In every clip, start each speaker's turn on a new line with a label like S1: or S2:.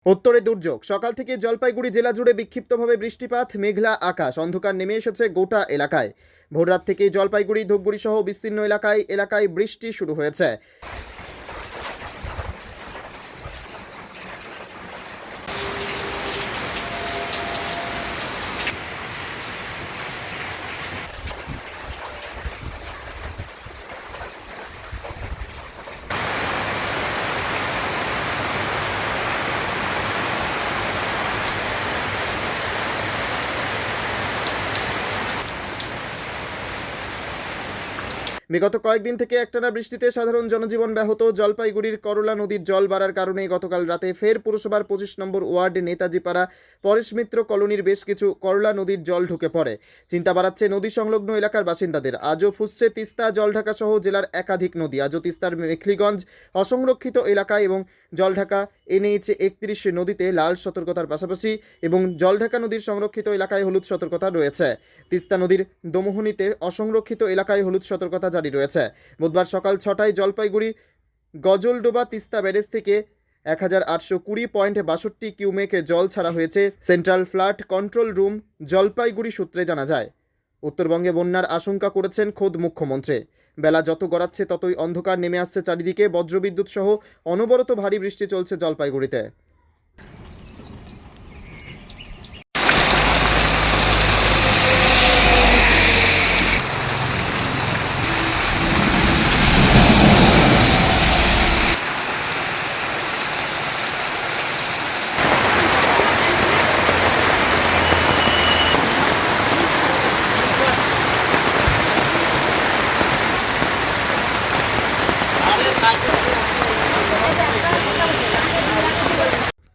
S1: উত্তরে দুর্যোগ। সকাল থেকে জলপাইগুড়ি জেলা জুড়ে বিক্ষিপ্তভাবে বৃষ্টিপাত, মেঘলা আকাশ, অন্ধকার নেমে এসেছে গোটা এলাকায়। ভোররাত থেকেই জলপাইগুড়ি, ধূপগুড়ি সহ বিস্তীর্ণ এলাকায় বৃষ্টি শুরু হয়েছে। বিগত কয়েকদিন থেকে একটানা বৃষ্টিতে সাধারণ জনজীবন ব্যাহত। জলপাইগুড়ির করলা নদীর জল বাড়ার কারণে গতকাল রাতে ফের পুরসভার 25 নম্বর ওয়ার্ড নেতাজিপাড়া পরেশ মিত্র কলোনির বেশ কিছু করলা নদীর জল ঢুকে পড়ে। চিন্তা বাড়াচ্ছে নদী সংলগ্ন এলাকার বাসিন্দাদের। আজও ফুসছে তিস্তা, জলঢাকা সহ জেলার একাধিক নদী। আজও তিস্তার মেখলিগঞ্জ অসংরক্ষিত এলাকায় এবং জলঢাকা NH 31 নদীতে লাল সতর্কতার পাশাপাশি এবং জলঢাকা নদীর সংরক্ষিত এলাকায় হলুদ সতর্কতা রয়েছে। তিস্তা নদীর দমোহনীতে অসংরক্ষিত এলাকায় হলুদ সতর্কতা জারি রয়েছে। বুধবার সকাল 6টায় জলপাইগুড়ি গজলডোবা তিস্তা ব্যারেজ থেকে 1820.62 কিউমেক জল ছাড়া হয়েছে। Central flood control room Jalpaiguri সূত্রে জানা যায়। উত্তরবঙ্গে বন্যার আশঙ্কা করেছেন খোদ মুখ্যমন্ত্রী। বেলা যত গড়াচ্ছে ততই অন্ধকার নেমে আসছে চারিদিকে। বজ্রবিদ্যুৎ সহ অনবরত ভারী বৃষ্টি চলছে জলপাইগুড়িতে।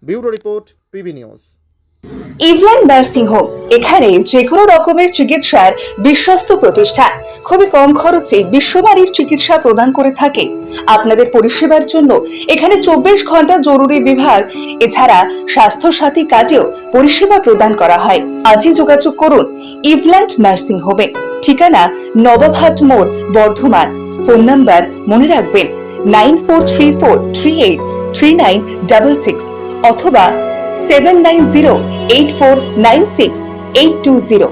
S1: Bureau report, PB news.
S2: ইভল্যান্ড নার্সিং হোম, এখানে যে কোনো রকমের চিকিৎসার বিশ্বস্ত প্রতিষ্ঠান। খুবই কম খরচে বিশ্বমানের চিকিৎসা প্রদান করে থাকে। আপনাদের পরিষেবার জন্য এখানে 24 ঘন্টা জরুরি বিভাগ, এছাড়া স্বাস্থ্য সাথী কার্ডেও পরিষেবা প্রদান করা হয়। আজই যোগাযোগ করুন ইভল্যান্ড নার্সিং হোমে। ঠিকানা নবাবহাট মোড়, বর্ধমান। ফোন নাম্বার মনে রাখবেন 9434383966 অথবা 7908496820।